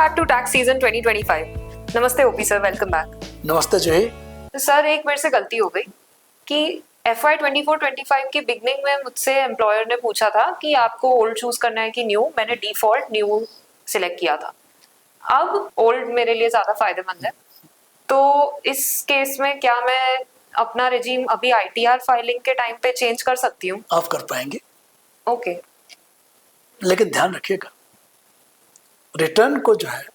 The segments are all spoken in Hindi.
Back to tax season 2025। नमस्ते ओपी सर, वेलकम बैक। नमस्ते जय। तो सर एक मेरे से गलती हो गई कि FY 24-25 की बिगनिंग में मुझसे एम्प्लॉयर ने पूछा था कि आपको ओल्ड चूज करना है कि न्यू। मैंने डिफॉल्ट न्यू सिलेक्ट किया था। अब ओल्ड मेरे लिए ज्यादा फायदेमंद है, तो इस केस में क्या मैं अपना रिजीम अभी ITR फाइलिंग के टाइम पे चेंज कर सकती हूँ? आप कर पाएंगे, ओके। लेकिन ध्यान रखिएगा रिटर्न को जो है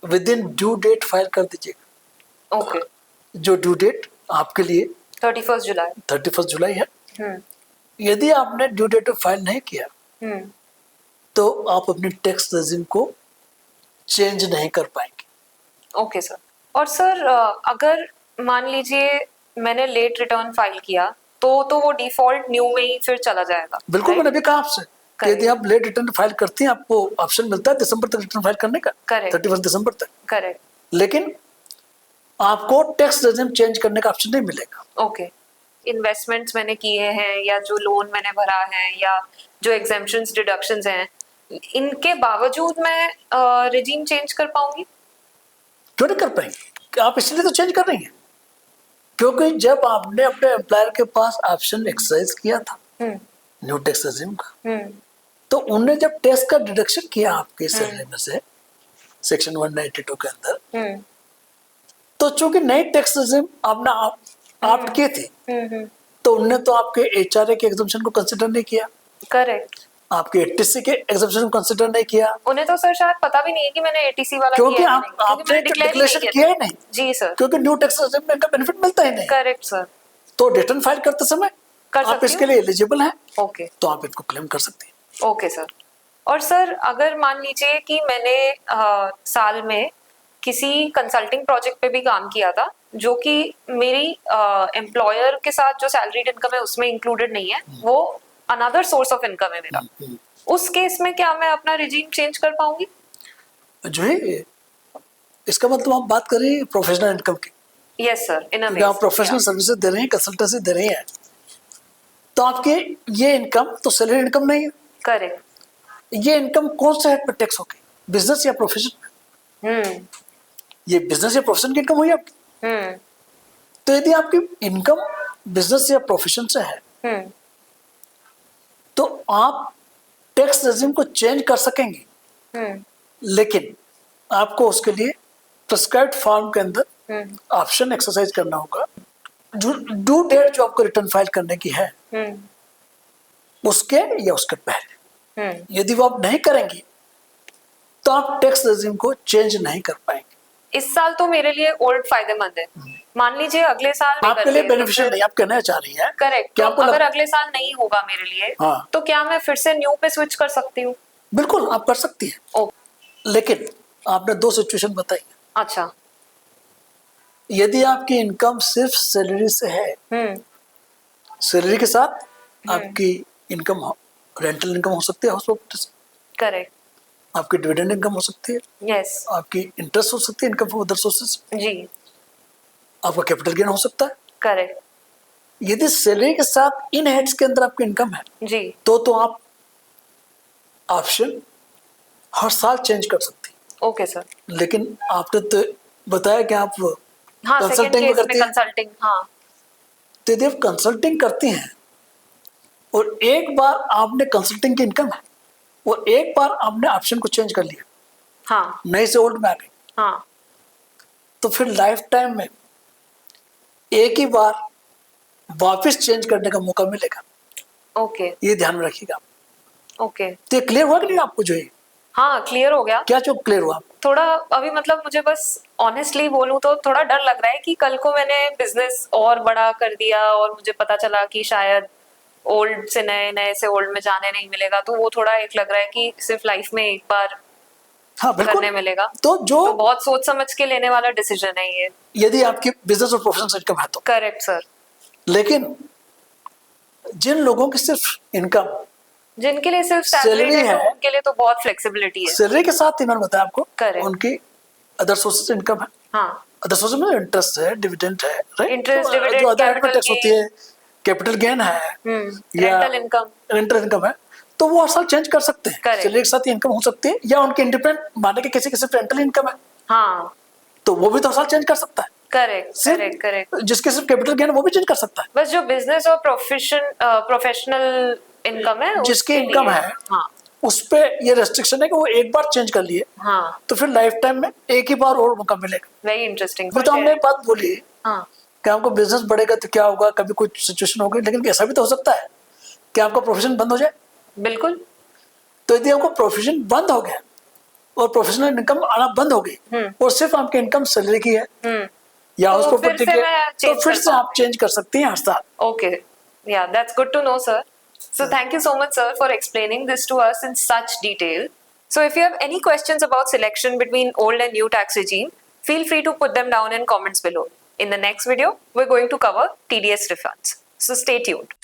within due date file कर दीजिएगा। ओके। जो ड्यू डेट आपके लिए 31 जुलाई। 31 जुलाई है। यदि आपने ड्यू डेट पे फाइल नहीं किया तो आप अपने टैक्स रेजिम को चेंज नहीं कर पाएंगे। Okay sir. और सर अगर मान लीजिए मैंने लेट रिटर्न फाइल किया तो वो डिफॉल्ट न्यू में ही फिर चला जाएगा? बिल्कुल, मैंने भी कहा आपसे कि यदि आप लेट रिटर्न फाइल करती हैं आपको ऑप्शन मिलता है दिसंबर तक रिटर्न फाइल करने का। 31 दिसंबर तक। करेक्ट। लेकिन आपको टैक्स रेजिम चेंज करने का ऑप्शन नहीं मिलेगा। ओके। इन्वेस्टमेंट्स मैंने किए हैं या जो लोन मैंने भरा है या जो एग्जेम्पशंस डिडक्शंस हैं, इनके बावजूद मैं रिजीम चेंज कर पाऊंगी? क्यों नहीं कर पाएंगे? आप इसलिए तो चेंज कर रही हैं क्योंकि जब आपने अपने एम्प्लॉयर के पास ऑप्शन एक्सरसाइज किया था न्यू टैक्स रेजिम का, तो उन्होंने जब टैक्स का डिडक्शन किया आपके सैलरी में से सेक्शन 192 के अंदर, तो चूंकि नई टैक्स रेजिम आपने ऑप्ट किए थे तो उनने तो आपके HRA के एग्जम्पशन को कंसीडर नहीं किया। करेक्ट। आपके ATC के एग्जम्पशन को कंसीडर नहीं किया। उन्हें तो सर शायद पता भी नहीं है कि मैंने ATC वाला क्योंकि किया है आप आपने डिक्लेरेशन किया ही नहीं। जी सर। क्योंकि न्यू टैक्स रेजिम में इनका बेनिफिट मिलता ही नहीं। Correct sir. तो रिटर्न फाइल करते समय आप इसके लिए एलिजिबल हैं। ओके। तो आप इनको क्लेम कर सकते हैं। Okay sir. और सर अगर मान लीजिए कि मैंने साल में किसी कंसल्टिंग प्रोजेक्ट पे भी काम किया था जो कि मेरी एम्प्लॉयर के साथ जो सैलरीड इनकम है उसमें इंक्लूडेड नहीं है, वो अनदर सोर्स ऑफ इनकम है मेरा, उस केस में क्या मैं अपना रिजीम चेंज कर पाऊंगी? जो है इसका मतलब आप बात कर रही हैं प्रोफेशनल इनकम की। Yes sir. इन क्योंकि आप प्रोफेशनल सर्विसेज दे रहे हैं, कंसल्टेंसी दे रहे हैं, तो आपके ये इनकम तो सैलरी इनकम नहीं है। करेक्ट। ये इनकम कौन सा हेड पर टैक्स होगी, बिजनेस या प्रोफेशन? ये बिजनेस या प्रोफेशन की इनकम हुई आपकी। तो यदि आपकी इनकम बिजनेस या प्रोफेशन से है तो आप टैक्स रेजिम को चेंज कर सकेंगे, लेकिन आपको उसके लिए प्रिस्क्राइब्ड फॉर्म के अंदर ऑप्शन एक्सरसाइज करना होगा। ड्यू डेट जो आपको रिटर्न फाइल करने की है उसके या उसके पहले, यदि वो आप नहीं करेंगे तो आप टैक्स रेजिम को चेंज नहीं कर पाएंगे। इस साल तो मेरे लिए ओल्ड फायदेमंद है, मान लीजिए अगले साल आपके लिए बेनिफिशियल नहीं, आप कहना चाह रही हैं। करेक्ट। तो अगर अगले साल नहीं होगा मेरे लिए, हाँ, तो क्या मैं फिर से न्यू पे स्विच कर सकती हूँ? बिल्कुल आप कर सकती हैं। लेकिन आपने दो सिचुएशन बताई। अच्छा। यदि आपकी इनकम सिर्फ सैलरी से है, सैलरी के साथ आपकी इनकम रेंटल इनकम हो सकती है हाउस प्रॉपर्टी से, करेक्ट, आपकी डिविडेंड इनकम हो सकती है, यस, आपकी इंटरेस्ट हो सकती है इनकम फ्रॉम अदर सोर्सेज, जी, आपका कैपिटल गेन हो सकता है। करेक्ट। यदि सैलरी के साथ इन हेड्स के अंदर आपकी इनकम है जी, तो आप ऑप्शन हर साल चेंज कर सकती है। Okay sir. लेकिन आपने तो बताया कि आप कंसल्टिंग करती हैं। कंसल्टिंग, हाँ। तो यदि आप कंसल्टिंग करती हैं और एक बार आपने कंसल्टिंग की इनकम है और एक बार आपने ऑप्शन को चेंज कर लिया, हाँ, नए से ओल्ड में आ गई, हाँ, तो फिर लाइफ टाइम में एक ही बार वापस चेंज करने का मौका मिलेगा। ओके, ये ध्यान में रखिएगा। ओके। तो ये क्लियर हुआ कि नहीं आपको? जो है हाँ, क्लियर हो गया। क्या जो क्लियर हुआ? थोड़ा अभी मतलब मुझे बस ऑनेस्टली बोलूं तो थोड़ा डर लग रहा है कि कल को मैंने बिजनेस और बड़ा कर दिया और मुझे पता चला कि शायद ओल्ड से नए, नए से ओल्ड में जाने नहीं मिलेगा, तो वो थोड़ा एक लग रहा है कि सिर्फ लाइफ में एक बार हाँ, करने मिलेगा। तो बहुत सोच समझ के लेने वाला डिसीजन है ये, यदि आपकी बिजनेस और प्रोफेशनल इनकम है तो। Correct sir. लेकिन जिन लोगों की सिर्फ इनकम, जिनके लिए सिर्फ सैलरी है उनके लिए तो बहुत फ्लेक्सिबिलिटी है। सैलरी के साथ ही मैंने बताया आपको, करेक्ट, उनकी अदर सोर्सेज इनकम है। हाँ, अदर सोर्सेज में इंटरेस्ट है, डिविडेंड है, राइट? इंटरेस्ट, जो डिविडेंड, अदर टैक्स होती है, कैपिटल गेन है या रेंटल इनकम, रेंटल इनकम है, तो वो हर साल चेंज कर सकते हैं। Correct. चलिए एक साथ इनकम हो सकती है, या उनके इंडिपेंडेंट माने कि किसी किसी रेंटल इनकम है हाँ तो वो भी तो हर साल चेंज कर सकता है। करेक्ट सिर्फ करेक्ट करेक्ट। जिसके सिर्फ कैपिटल गेन वो भी चेंज कर सकता है। बस जो बिजनेस और प्रोफेशनल इनकम है जिसकी उसके इनकम लिए, है हाँ उस पे ये रेस्ट्रिक्शन है कि वो एक बार चेंज कर लिए हाँ तो फिर लाइफ टाइम में एक ही बार और मौका मिलेगा। Very interesting. फिर तो हमने एक बात बोली हाँ कि आपको बिजनेस बढ़ेगा तो क्या होगा, कभी कोई सिचुएशन होगी, लेकिन ऐसा भी तो हो सकता है कि आपका प्रोफेशन बंद हो जाए। बिल्कुल। तो यदि आपको प्रोफेशन बंद हो गया और प्रोफेशनल इनकम आना बंद हो गई और सिर्फ आपकी इनकम सैलरी की है या तो उस फिर प्रॉपर्टी से की मैं है, तो change फिर कर से आप चेंज कर सकती हैं हर साल। Okay. Yeah, that's good to know, sir. So thank you so much, sir, for explaining this to us in such detail. So if you have any questions about selection between old and new tax regime, feel free to put them down in comments below. In the next video, we're going to cover TDS refunds. So stay tuned.